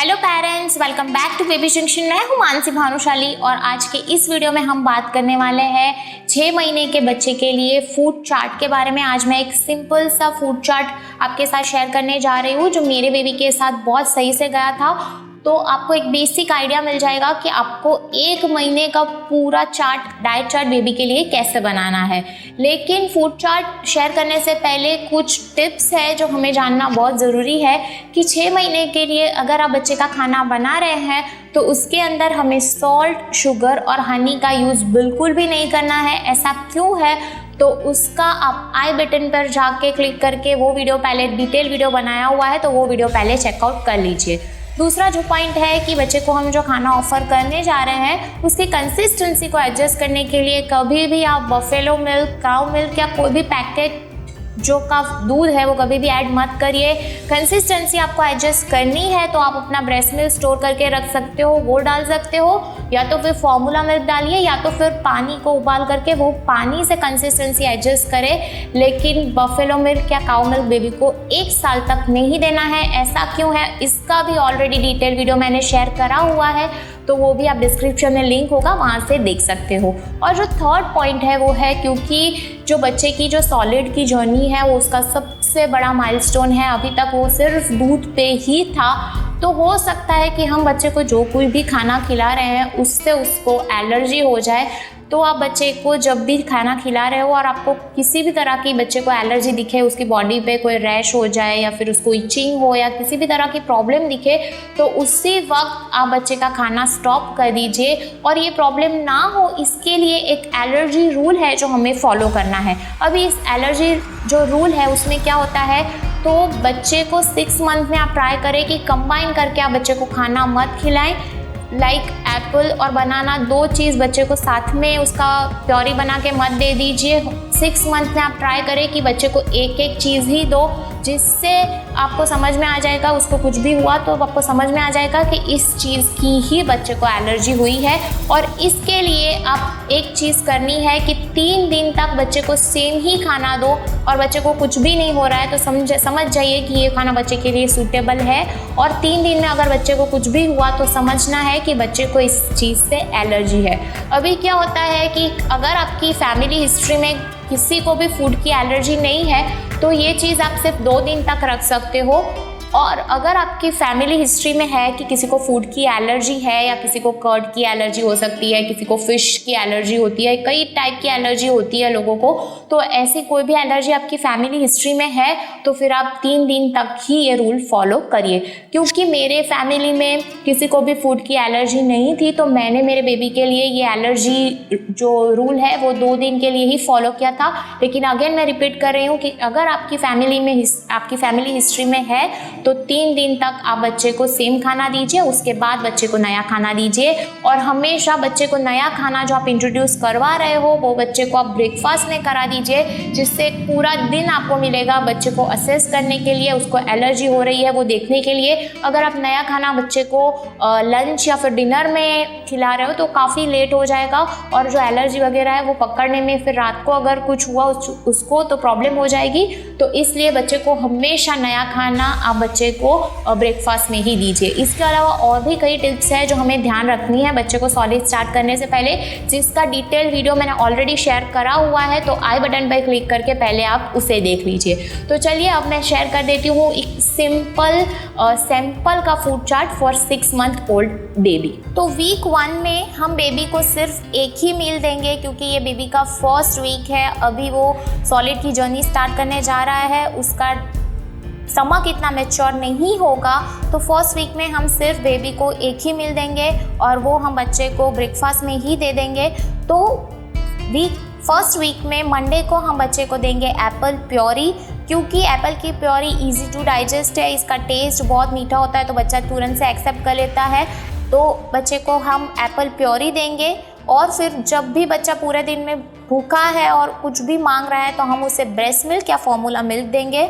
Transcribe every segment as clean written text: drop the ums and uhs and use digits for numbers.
Hello parents, welcome back to baby junction. मैं हूं मानसी भानुशाली और आज के इस वीडियो में हम बात करने वाले हैं 6 महीने के बच्चे के लिए फूड चार्ट के बारे में। आज मैं एक सिंपल सा फूड चार्ट आपके साथ शेयर करने जा रही हूं जो मेरे बेबी के साथ बहुत सही से गया था। तो आपको एक बेसिक आइडिया मिल जाएगा कि आपको 1 महीने का पूरा चार्ट, डाइट चार्ट बेबी के लिए कैसे बनाना है। लेकिन फूड चार्ट शेयर करने से पहले कुछ टिप्स है जो हमें जानना बहुत ज़रूरी है कि 6 महीने के लिए अगर आप बच्चे का खाना बना रहे हैं तो उसके अंदर हमें सॉल्ट, शुगर और हनी का यूज़ बिल्कुल भी नहीं करना है। ऐसा क्यों है तो उसका आप आई बटन पर जाके क्लिक करके वो वीडियो पहले डिटेल वीडियो बनाया हुआ है, तो वो वीडियो पहले चेकआउट कर लीजिए। दूसरा जो पॉइंट है कि बच्चे को हम जो खाना ऑफर करने जा रहे हैं उसकी कंसिस्टेंसी को एडजस्ट करने के लिए कभी भी आप बफेलो मिल्क, काऊ मिल्क या कोई भी पैकेट जो का दूध है वो कभी भी ऐड मत करिए। कंसिस्टेंसी आपको एडजस्ट करनी है तो आप अपना ब्रेस्ट मिल्क स्टोर करके रख सकते हो, वो डाल सकते हो, या तो फिर फॉर्मूला मिल्क डालिए या तो फिर पानी को उबाल करके वो पानी से कंसिस्टेंसी एडजस्ट करें। लेकिन बफेलो मिल्क या काऊ मिल्क बेबी को 1 साल तक नहीं देना है। ऐसा क्यों है इसका भी ऑलरेडी डिटेल वीडियो मैंने शेयर करा हुआ है, तो वो भी आप डिस्क्रिप्शन में लिंक होगा, वहाँ से देख सकते हो। और जो थर्ड पॉइंट है वो है क्योंकि जो बच्चे की जो सॉलिड की जर्नी है वो उसका सबसे बड़ा माइलस्टोन है। अभी तक वो सिर्फ दूध पे ही था, तो हो सकता है कि हम बच्चे को जो कोई भी खाना खिला रहे हैं उससे उसको एलर्जी हो जाए। तो आप बच्चे को जब भी खाना खिला रहे हो और आपको किसी भी तरह की बच्चे को एलर्जी दिखे, उसकी बॉडी पे कोई रैश हो जाए या फिर उसको इचिंग हो या किसी भी तरह की प्रॉब्लम दिखे, तो उसी वक्त आप बच्चे का खाना स्टॉप कर दीजिए। और ये प्रॉब्लम ना हो इसके लिए एक एलर्जी रूल है जो हमें फॉलो करना है। अभी इस एलर्जी जो रूल है उसमें क्या होता है, तो बच्चे को 6 मंथ में आप ट्राई करें कि कंबाइन करके आप बच्चे को खाना मत खिलाएं। लाइक एप्पल और बनाना, 2 चीज़ बच्चे को साथ में उसका प्योरी बना के मत दे दीजिए। 6 मंथ में आप ट्राई करें कि बच्चे को एक चीज़ ही दो, जिससे आपको समझ में आ जाएगा, उसको कुछ भी हुआ तो आपको समझ में आ जाएगा कि इस चीज़ की ही बच्चे को एलर्जी हुई है। और इसके लिए आप एक चीज़ करनी है कि 3 दिन तक बच्चे को सेम ही खाना दो और बच्चे को कुछ भी नहीं हो रहा है तो समझ जाइए कि ये खाना बच्चे के लिए सूटेबल है। और 3 दिन में अगर बच्चे को कुछ भी हुआ तो समझना है कि बच्चे को इस चीज़ से एलर्जी है। अभी क्या होता है कि अगर आपकी फैमिली हिस्ट्री में किसी को भी फूड की एलर्जी नहीं है तो ये चीज़ आप सिर्फ 2 दिन तक रख सकते हो। और अगर आपकी फैमिली हिस्ट्री में है कि किसी को फूड की एलर्जी है या किसी को कर्ड की एलर्जी हो सकती है, किसी को फिश की एलर्जी होती है, कई टाइप की एलर्जी होती है लोगों को, तो ऐसी कोई भी एलर्जी आपकी फैमिली हिस्ट्री में है तो फिर आप 3 दिन तक ही ये रूल फॉलो करिए। क्योंकि मेरे फैमिली में किसी को भी फूड की एलर्जी नहीं थी तो मैंने मेरे बेबी के लिए ये एलर्जी जो रूल है वो 2 दिन के लिए ही फॉलो किया था। लेकिन अगेन मैं रिपीट कर रही हूँ कि अगर आपकी फैमिली हिस्ट्री में है तो 3 दिन तक आप बच्चे को सेम खाना दीजिए, उसके बाद बच्चे को नया खाना दीजिए। और हमेशा बच्चे को नया खाना जो आप इंट्रोड्यूस करवा रहे हो वो बच्चे को आप ब्रेकफास्ट में करा दीजिए, जिससे पूरा दिन आपको मिलेगा बच्चे को असेस करने के लिए, उसको एलर्जी हो रही है वो देखने के लिए। अगर आप नया खाना बच्चे को लंच या फिर डिनर में खिला रहे हो तो काफ़ी लेट हो जाएगा और जो एलर्जी वगैरह है वो पकड़ने में फिर रात को अगर कुछ हुआ उसको तो प्रॉब्लम हो जाएगी। तो इसलिए बच्चे को हमेशा नया खाना आप बच्चे को ब्रेकफास्ट में ही दीजिए। इसके अलावा और भी कई टिप्स है जो हमें ध्यान रखनी है बच्चे को सॉलिड स्टार्ट करने से पहले, जिसका डिटेल वीडियो मैंने ऑलरेडी शेयर करा हुआ है, तो आई बटन पर क्लिक करके पहले आप उसे देख लीजिए। तो चलिए अब मैं शेयर कर देती हूँ एक सिंपल सैंपल का food chart for 6 month old baby. तो वीक 1 में हम बेबी को सिर्फ एक ही मील देंगे क्योंकि ये बेबी का फर्स्ट वीक है, अभी वो सॉलिड की जर्नी स्टार्ट करने जा रहा है, उसका स्टमक इतना मैच्योर नहीं होगा। तो फर्स्ट वीक में हम सिर्फ बेबी को एक ही मील देंगे और वो हम बच्चे को ब्रेकफास्ट में ही दे देंगे। तो फर्स्ट वीक में मंडे को हम बच्चे को देंगे एप्पल प्योरी, क्योंकि एप्पल की प्योरी इजी टू डाइजेस्ट है, इसका टेस्ट बहुत मीठा होता है तो बच्चा तुरंत से एक्सेप्ट कर लेता है। तो बच्चे को हम एप्पल प्योरी देंगे। और फिर जब भी बच्चा पूरे दिन में भूखा है और कुछ भी मांग रहा है तो हम उसे ब्रेस्ट मिल्क या फॉर्मूला मिल्क देंगे।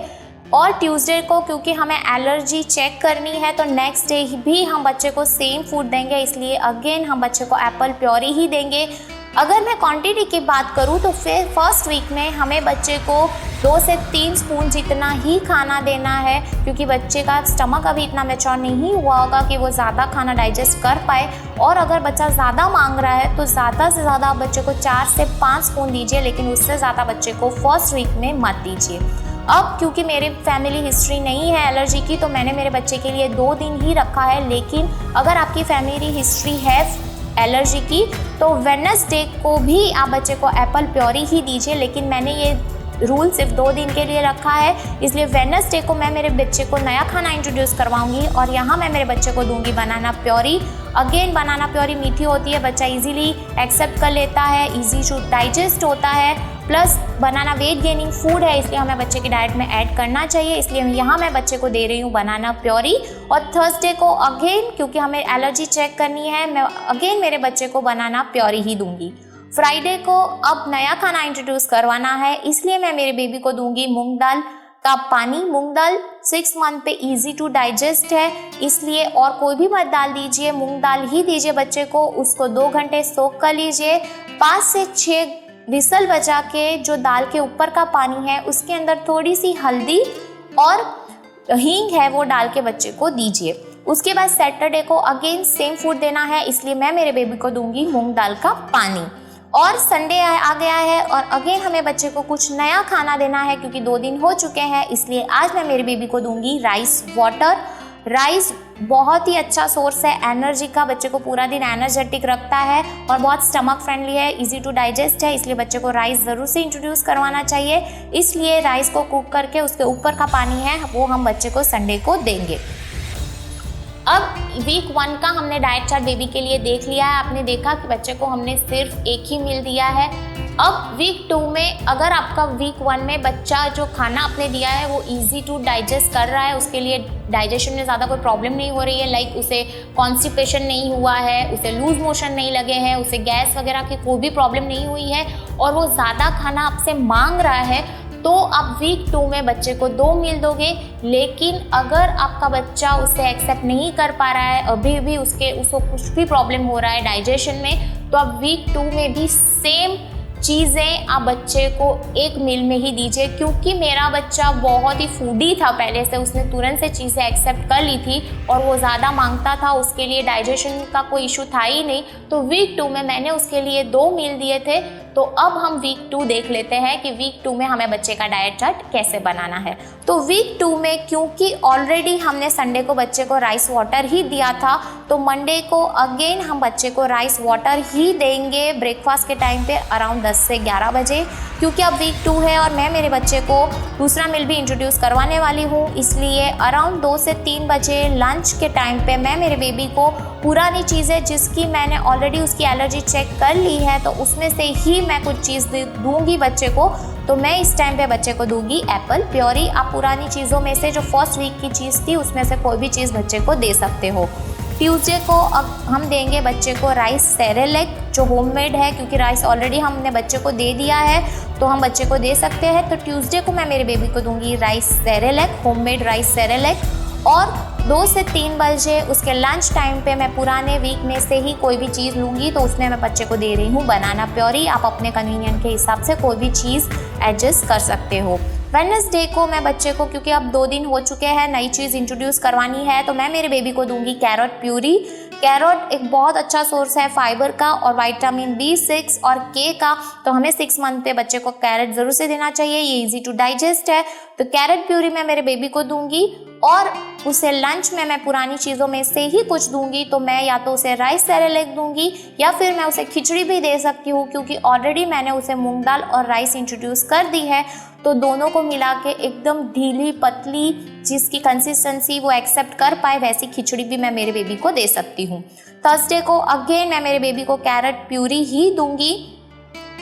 और ट्यूसडे को क्योंकि हमें एलर्जी चेक करनी है तो नेक्स्ट डे भी हम बच्चे को सेम फूड देंगे, इसलिए अगेन हम बच्चे को एप्पल प्योरी ही देंगे। अगर मैं क्वांटिटी की बात करूँ तो फिर फर्स्ट वीक में हमें बच्चे को 2 से 3 स्पून जितना ही खाना देना है, क्योंकि बच्चे का स्टमक अभी इतना मैच्योर नहीं हुआ होगा कि वो ज़्यादा खाना डाइजेस्ट कर पाए। और अगर बच्चा ज़्यादा मांग रहा है तो ज़्यादा से ज़्यादा आप बच्चे को 4 से 5 स्पून दीजिए, लेकिन उससे ज़्यादा बच्चे को फर्स्ट वीक में मत दीजिए। अब क्योंकि मेरी फैमिली हिस्ट्री नहीं है एलर्जी की, तो मैंने मेरे बच्चे के लिए 2 दिन ही रखा है। लेकिन अगर आपकी फैमिली हिस्ट्री है एलर्जी की तो वेडनेसडे को भी आप बच्चे को एप्पल प्योरी ही दीजिए। लेकिन मैंने ये रूल सिर्फ 2 दिन के लिए रखा है, इसलिए वेडनेसडे को मैं मेरे बच्चे को नया खाना इंट्रोड्यूस करवाऊंगी और यहाँ मैं मेरे बच्चे को दूंगी बनाना प्योरी। अगेन बनाना प्योरी मीठी होती है, बच्चा इजीली एक्सेप्ट कर लेता है, इजी टू डाइजेस्ट होता है, प्लस बनाना वेट गेनिंग फूड है, इसलिए हमें बच्चे की डाइट में ऐड करना चाहिए। इसलिए यहाँ मैं बच्चे को दे रही हूँ बनाना प्योरी। और थर्सडे को अगेन क्योंकि हमें एलर्जी चेक करनी है, मैं अगेन मेरे बच्चे को बनाना प्योरी ही दूंगी। फ्राइडे को अब नया खाना इंट्रोड्यूस करवाना है, इसलिए मैं मेरे बेबी को दूंगी मूंग दाल का पानी। मूंग दाल 6 मंथ पे इजी टू डाइजेस्ट है, इसलिए और कोई भी मत दाल दीजिए, मूंग दाल ही दीजिए बच्चे को। उसको 2 घंटे सोक कर लीजिए, 5 से 6 विसल बजा के जो दाल के ऊपर का पानी है उसके अंदर थोड़ी सी हल्दी और हींग है वो डाल के बच्चे को दीजिए। उसके बाद सैटरडे को अगेन सेम फूड देना है, इसलिए मैं मेरे बेबी को दूंगी मूंग दाल का पानी। और संडे आ गया है और अगेन हमें बच्चे को कुछ नया खाना देना है, क्योंकि 2 दिन हो चुके हैं, इसलिए आज मैं मेरे बेबी को दूंगी राइस वाटर। राइस बहुत ही अच्छा सोर्स है एनर्जी का, बच्चे को पूरा दिन एनर्जेटिक रखता है और बहुत स्टमक फ्रेंडली है, इजी टू डाइजेस्ट है, इसलिए बच्चे को राइस ज़रूर से इंट्रोड्यूस करवाना चाहिए। इसलिए राइस को कुक करके उसके ऊपर का पानी है वो हम बच्चे को संडे को देंगे। अब वीक 1 का हमने डाइट चार्ट बेबी के लिए देख लिया है। आपने देखा कि बच्चे को हमने सिर्फ एक ही मील दिया है। अब वीक 2 में अगर आपका वीक 1 में बच्चा जो खाना आपने दिया है वो इजी टू डाइजेस्ट कर रहा है, उसके लिए डाइजेशन में ज़्यादा कोई प्रॉब्लम नहीं हो रही है, लाइक उसे कॉन्स्टिपेशन नहीं हुआ है, उसे लूज मोशन नहीं लगे हैं, उसे गैस वगैरह की कोई भी प्रॉब्लम नहीं हुई है और वो ज़्यादा खाना आपसे मांग रहा है, तो आप वीक 2 में बच्चे को 2 मील दोगे। लेकिन अगर आपका बच्चा उसे एक्सेप्ट नहीं कर पा रहा है, अभी भी उसको कुछ भी प्रॉब्लम हो रहा है डाइजेशन में, तो आप वीक 2 में भी सेम चीज़ें आप बच्चे को 1 मील में ही दीजिए। क्योंकि मेरा बच्चा बहुत ही फूडी था पहले से, उसने तुरंत से चीज़ें एक्सेप्ट कर ली थी और वो ज़्यादा मांगता था, उसके लिए डाइजेशन का कोई इशू था ही नहीं, तो वीक 2 में मैंने उसके लिए 2 मील दिए थे। तो अब हम वीक 2 देख लेते हैं कि वीक 2 में हमें बच्चे का डाइट चार्ट कैसे बनाना है। तो वीक 2 में क्योंकि ऑलरेडी हमने संडे को बच्चे को राइस वाटर ही दिया था, तो मंडे को अगेन हम बच्चे को राइस वाटर ही देंगे ब्रेकफास्ट के टाइम पे अराउंड 10 से 11 बजे। क्योंकि अब वीक 2 है और मैं मेरे बच्चे को दूसरा मील भी इंट्रोड्यूस करवाने वाली हूँ, इसलिए अराउंड 2 से 3 बजे लंच के टाइम पे मैं मेरे बेबी को पुरानी चीज़ें जिसकी मैंने ऑलरेडी उसकी एलर्जी चेक कर ली है तो उसमें से ही मैं कुछ चीज़ दूंगी बच्चे को। तो मैं इस टाइम पे बच्चे को दूंगी एप्पल प्योरी। आप पुरानी चीज़ों में से जो फर्स्ट वीक की चीज़ थी उसमें से कोई भी चीज़ बच्चे को दे सकते हो। ट्यूसडे को अब हम देंगे बच्चे को राइस सेरेलैक जो होममेड है, क्योंकि राइस ऑलरेडी हमने बच्चे को दे दिया है तो हम बच्चे को दे सकते हैं। तो ट्यूसडे को मैं मेरे बेबी को दूंगी rice Cerelac, homemade rice Cerelac. और 2 से 3 बजे उसके लंच टाइम पे मैं पुराने वीक में से ही कोई भी चीज़ लूँगी, तो उसमें मैं बच्चे को दे रही हूँ बनाना प्योरी। आप अपने कन्वीनियंट के हिसाब से कोई भी चीज़ एडजस्ट कर सकते हो। वेडनेसडे को मैं बच्चे को, क्योंकि अब 2 दिन हो चुके हैं, नई चीज़ इंट्रोड्यूस करवानी है, तो मैं मेरे बेबी को दूंगी कैरेट प्यूरी। कैरेट एक बहुत अच्छा सोर्स है फाइबर का और विटामिन B6 और K का, तो हमें 6 मंथ पे बच्चे को कैरेट ज़रूर से देना चाहिए, ये इजी टू डाइजेस्ट है। तो कैरेट प्यूरी मैं मेरे बेबी को दूंगी और उसे लंच में मैं पुरानी चीज़ों में से ही कुछ दूंगी। तो मैं या तो उसे राइस सेरेलैक दूंगी या फिर मैं उसे खिचड़ी भी दे सकती हूँ, क्योंकि ऑलरेडी मैंने उसे मूंग दाल और राइस इंट्रोड्यूस कर दी है। तो दोनों को मिला के एकदम ढीली पतली जिसकी कंसिस्टेंसी वो एक्सेप्ट कर पाए वैसी खिचड़ी भी मैं मेरे बेबी को दे सकती हूँ। थर्सडे को अगेन मैं मेरे बेबी को कैरेट प्यूरी ही दूंगी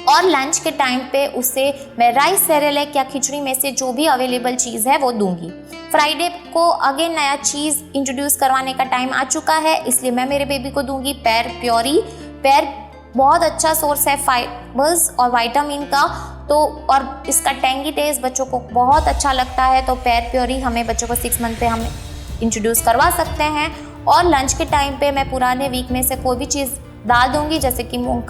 और लंच के टाइम पे उसे मैं राइस सेरेलैक या खिचड़ी में से जो भी अवेलेबल चीज़ है वो दूंगी। फ्राइडे को अगेन नया चीज़ इंट्रोड्यूस करवाने का टाइम आ चुका है, इसलिए मैं मेरे बेबी को दूंगी पैर प्योरी। पैर बहुत अच्छा सोर्स है फाइबर्स और विटामिन का, तो और इसका टेंगी टेस्ट बच्चों को बहुत अच्छा लगता है। तो पैर प्योरी हमें बच्चों को 6 मंथ पे हम इंट्रोड्यूस करवा सकते हैं। और लंच के टाइम पे मैं पुराने वीक में से कोई भी चीज़ डाल दूंगी, जैसे कि मूंग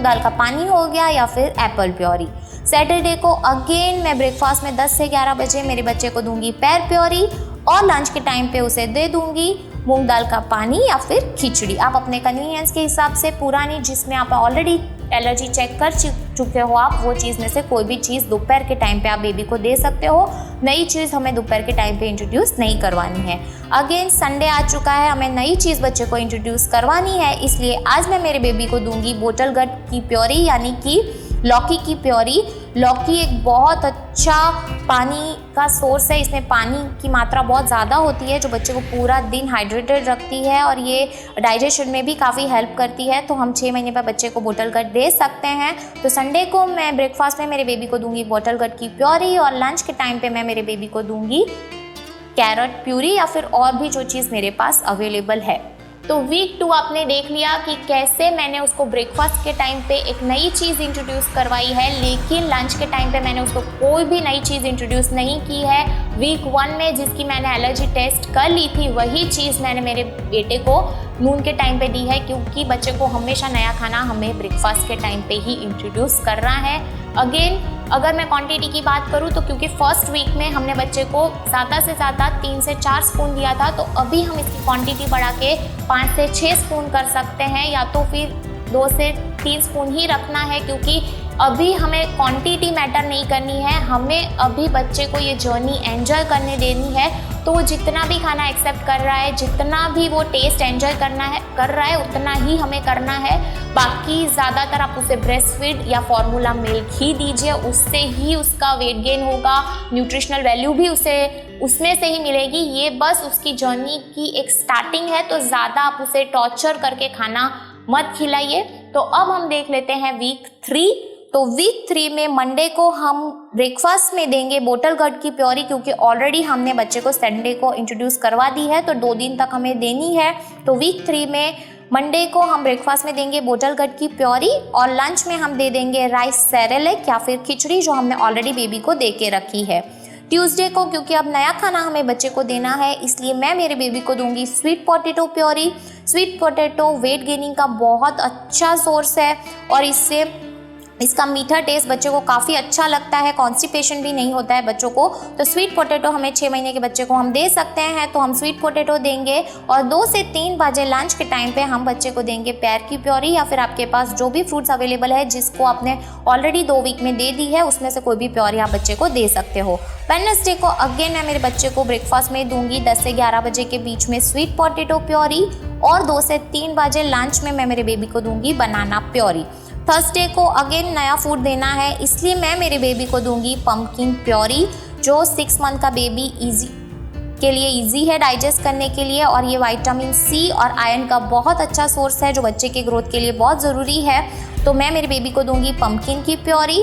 दाल का पानी हो गया या फिर एप्पल प्योरी। सैटरडे को अगेन मैं ब्रेकफास्ट में 10 से 11 बजे मेरे बच्चे को दूंगी पैर प्योरी और लंच के टाइम पे उसे दे दूंगी मूंग दाल का पानी या फिर खिचड़ी। आप अपने कन्वीनियंस के हिसाब से, पुरानी जिसमें आप ऑलरेडी एलर्जी चेक कर चुके हो आप, वो चीज़ में से कोई भी चीज़ दोपहर के टाइम पे आप बेबी को दे सकते हो। नई चीज़ हमें दोपहर के टाइम पे इंट्रोड्यूस नहीं करवानी है। अगेन संडे आ चुका है, हमें नई चीज़ बच्चे को इंट्रोड्यूस करवानी है, इसलिए आज मैं मेरे बेबी को दूंगी बोटल गट की प्योरी यानी कि लौकी की प्योरी। लौकी एक बहुत अच्छा पानी का सोर्स है, इसमें पानी की मात्रा बहुत ज़्यादा होती है जो बच्चे को पूरा दिन हाइड्रेटेड रखती है और ये डाइजेशन में भी काफ़ी हेल्प करती है। तो हम 6 महीने पर बच्चे को बोटल गट दे सकते हैं। तो संडे को मैं ब्रेकफास्ट में मेरे बेबी को दूंगी बोटल गट की प्योरी और लंच के टाइम पे मैं मेरे बेबी को दूंगी कैरेट प्यूरी या फिर और भी जो चीज़ मेरे पास अवेलेबल है। तो वीक 2 आपने देख लिया कि कैसे मैंने उसको ब्रेकफास्ट के टाइम पे एक नई चीज़ इंट्रोड्यूस करवाई है, लेकिन लंच के टाइम पे मैंने उसको कोई भी नई चीज़ इंट्रोड्यूस नहीं की है। वीक 1 में जिसकी मैंने एलर्जी टेस्ट कर ली थी वही चीज़ मैंने मेरे बेटे को नून के टाइम पे दी है, क्योंकि बच्चे को हमेशा नया खाना हमें ब्रेकफास्ट के टाइम पे ही इंट्रोड्यूस करना है। अगेन अगर मैं क्वांटिटी की बात करूँ तो क्योंकि फर्स्ट वीक में हमने बच्चे को ज़्यादा से ज़्यादा 3 से 4 स्पून दिया था, तो अभी हम इसकी क्वांटिटी बढ़ा के 5 से 6 स्पून कर सकते हैं या तो फिर 2 से 3 स्पून ही रखना है, क्योंकि अभी हमें क्वांटिटी मैटर नहीं करनी है, हमें अभी बच्चे को ये जर्नी एंजॉय करने देनी है। तो वो जितना भी खाना एक्सेप्ट कर रहा है, जितना भी वो टेस्ट एंजॉय कर रहा है उतना ही हमें करना है। बाकी ज़्यादातर आप उसे ब्रेस्ट फीड या फॉर्मूला मिल्क ही दीजिए, उससे ही उसका वेट गेन होगा, न्यूट्रिशनल वैल्यू भी उसे उसमें से ही मिलेगी। ये बस उसकी जर्नी की एक स्टार्टिंग है, तो ज़्यादा आप उसे टॉर्चर करके खाना मत खिलाइए। तो अब हम देख लेते हैं वीक 3। तो वीक 3 में मंडे को हम ब्रेकफास्ट में देंगे बोटल गट की प्योरी, क्योंकि ऑलरेडी हमने बच्चे को संडे को इंट्रोड्यूस करवा दी है, तो 2 दिन तक हमें देनी है। तो वीक 3 में मंडे को हम ब्रेकफास्ट में देंगे बोटल गट की प्योरी और लंच में हम दे देंगे राइस सेरेलेक या फिर खिचड़ी जो हमने ऑलरेडी बेबी को दे के रखी है। ट्यूसडे को क्योंकि अब नया खाना हमें बच्चे को देना है, इसलिए मैं मेरे बेबी को दूंगी sweet potato puree. Sweet potato weight gaining का बहुत अच्छा सोर्स है और इसका मीठा टेस्ट बच्चे को काफ़ी अच्छा लगता है, कॉन्स्टिपेशन भी नहीं होता है बच्चों को। तो स्वीट पोटैटो हमें 6 महीने के बच्चे को हम दे सकते हैं, तो हम स्वीट पोटैटो देंगे। और 2 से 3 बजे लंच के टाइम पे हम बच्चे को देंगे पैर की प्योरी या फिर आपके पास जो भी फ्रूट्स अवेलेबल है जिसको आपने ऑलरेडी 2 वीक में दे दी है, उसमें से कोई भी प्योरी आप बच्चे को दे सकते हो। वेडनेसडे को अगेन मैं मेरे बच्चे को ब्रेकफास्ट में दूंगी 10 से 11 बजे के बीच में स्वीट पोटैटो प्योरी और 2 से 3 बजे लंच में मैं मेरे बेबी को दूंगी बनाना प्योरी। थर्सडे को अगेन नया फूड देना है, इसलिए मैं मेरे बेबी को दूंगी पम्पकिन प्योरी जो 6 मंथ का बेबी इजी है डाइजेस्ट करने के लिए, और ये विटामिन सी और आयरन का बहुत अच्छा सोर्स है जो बच्चे के ग्रोथ के लिए बहुत ज़रूरी है। तो मैं मेरे बेबी को दूंगी पम्पकिन की प्योरी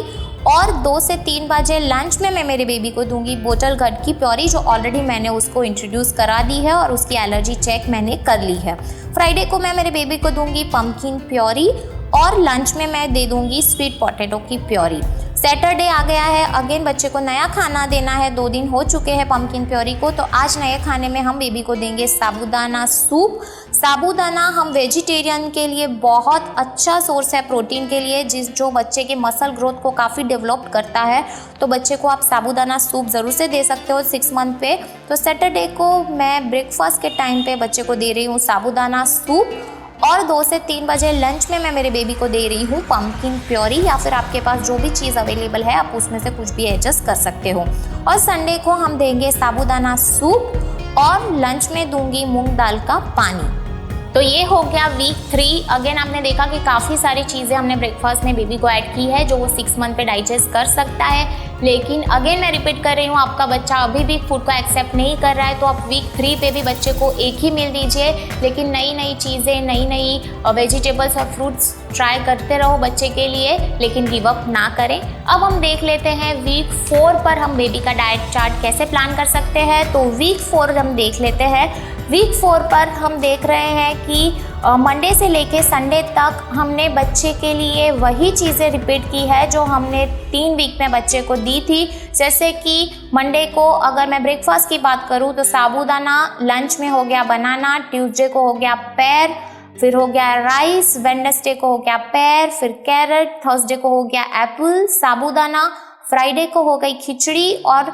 और 2 से 3 बजे लंच में मैं मेरे बेबी को दूंगी बोटल गट की प्योरी जो ऑलरेडी मैंने उसको इंट्रोड्यूस करा दी है और उसकी एलर्जी चेक मैंने कर ली है। फ्राइडे को मैं मेरे बेबी को दूंगी पम्पकिन प्योरी और लंच में मैं दे दूंगी स्वीट पोटैटो की प्योरी। सैटरडे आ गया है, अगेन बच्चे को नया खाना देना है, 2 दिन हो चुके हैं पम्पकिन प्योरी को, तो आज नए खाने में हम बेबी को देंगे साबूदाना सूप। साबूदाना हम वेजिटेरियन के लिए बहुत अच्छा सोर्स है प्रोटीन के लिए, जो बच्चे के मसल ग्रोथ को काफ़ी डेवलप करता है। तो बच्चे को आप साबूदाना सूप ज़रूर से दे सकते हो 6 मंथ पे। तो सैटरडे को मैं ब्रेकफास्ट के टाइम पे बच्चे को दे रही हूँ साबूदाना सूप और 2 से 3 बजे लंच में मैं मेरे बेबी को दे रही हूँ पम्पकिन प्योरी या फिर आपके पास जो भी चीज़ अवेलेबल है आप उसमें से कुछ भी एडजस्ट कर सकते हो। और संडे को हम देंगे साबूदाना सूप और लंच में दूंगी मूंग दाल का पानी। तो ये हो गया वीक 3। अगेन आपने देखा कि काफ़ी सारी चीज़ें हमने ब्रेकफास्ट में बेबी को ऐड की है जो वो 6 मंथ पे डाइजेस्ट कर सकता है, लेकिन अगेन मैं रिपीट कर रही हूँ, आपका बच्चा अभी भी फूड को एक्सेप्ट नहीं कर रहा है तो आप वीक 3 पे भी बच्चे को एक ही मील दीजिए, लेकिन नई चीज़ें नई वेजिटेबल्स और फ्रूट्स ट्राई करते रहो बच्चे के लिए, लेकिन गिव अप ना करें। अब हम देख लेते हैं वीक 4 पर हम बेबी का डाइट चार्ट कैसे प्लान कर सकते हैं। तो वीक 4 हम देख लेते हैं। वीक 4 पर हम देख रहे हैं कि मंडे से लेके संडे तक हमने बच्चे के लिए वही चीज़ें रिपीट की है जो हमने 3 वीक में बच्चे को दी थी। जैसे कि मंडे को अगर मैं ब्रेकफास्ट की बात करूँ तो साबूदाना, लंच में हो गया बनाना, ट्यूसडे को हो गया पैर, फिर हो गया राइस, वेडनेसडे को हो गया पेयर, फिर कैरेट, थर्सडे को हो गया एप्पल, साबूदाना, फ्राइडे को हो गई खिचड़ी और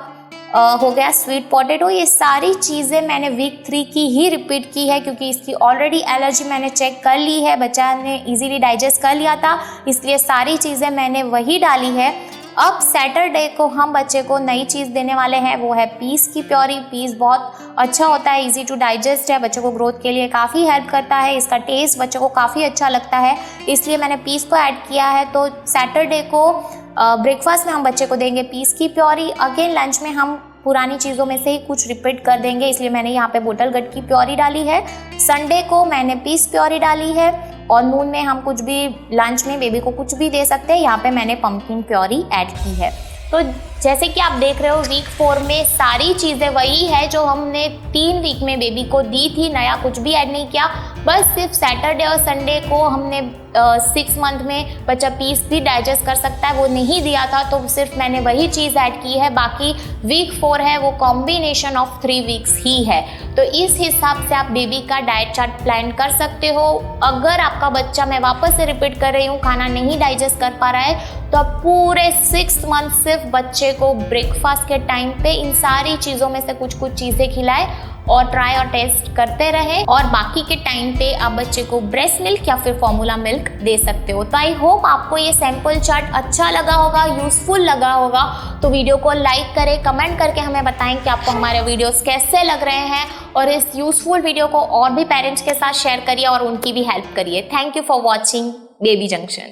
हो गया स्वीट पोटैटो। ये सारी चीज़ें मैंने वीक 3 की ही रिपीट की है क्योंकि इसकी ऑलरेडी एलर्जी मैंने चेक कर ली है, बच्चा ने इजीली डाइजेस्ट कर लिया था, इसलिए सारी चीज़ें मैंने वही डाली है। अब सैटरडे को हम बच्चे को नई चीज़ देने वाले हैं, वो है पीस की प्योरी। पीस बहुत अच्छा होता है, इजी टू डाइजेस्ट है, बच्चों को ग्रोथ के लिए काफ़ी हेल्प करता है, इसका टेस्ट बच्चों को काफ़ी अच्छा लगता है, इसलिए मैंने पीस को ऐड किया है। तो सैटरडे को ब्रेकफास्ट में हम बच्चे को देंगे पीस की प्योरी। अगेन लंच में हम पुरानी चीज़ों में से ही कुछ रिपीट कर देंगे, इसलिए मैंने यहाँ पे बोतल गट की प्योरी डाली है। संडे को मैंने पीस प्योरी डाली है और नून में हम कुछ भी, लंच में बेबी को कुछ भी दे सकते हैं, यहाँ पे मैंने पंपकिन प्योरी ऐड की है। तो जैसे कि आप देख रहे हो वीक 4 में सारी चीज़ें वही है जो हमने 3 वीक में बेबी को दी थी, नया कुछ भी ऐड नहीं किया। बस सिर्फ सैटरडे और संडे को हमने 6 मंथ में बच्चा पीस भी डाइजेस्ट कर सकता है वो नहीं दिया था, तो सिर्फ मैंने वही चीज़ ऐड की है। बाकी वीक 4 है वो कॉम्बिनेशन ऑफ 3 वीक्स ही है। तो इस हिसाब से आप बेबी का डाइट चार्ट प्लान कर सकते हो। अगर आपका बच्चा, मैं वापस से रिपीट कर रही हूँ, खाना नहीं डाइजेस्ट कर पा रहा है तो आप पूरे 6 मंथ सिर्फ बच्चे को ब्रेकफास्ट के टाइम पे इन सारी चीज़ों में से कुछ कुछ चीज़ें खिलाएं और ट्राई और टेस्ट करते रहें, और बाकी के टाइम पे आप बच्चे को ब्रेस्ट मिल्क या फिर फॉर्मूला मिल्क दे सकते हो। तो आई होप आपको ये सैंपल चार्ट अच्छा लगा होगा, यूजफुल लगा होगा। तो वीडियो को लाइक करें, कमेंट करके हमें बताएं कि आपको हमारे वीडियोस कैसे लग रहे हैं, और इस यूजफुल वीडियो को और भी पेरेंट्स के साथ शेयर करिए और उनकी भी हेल्प करिए। Thank you for watching baby junction.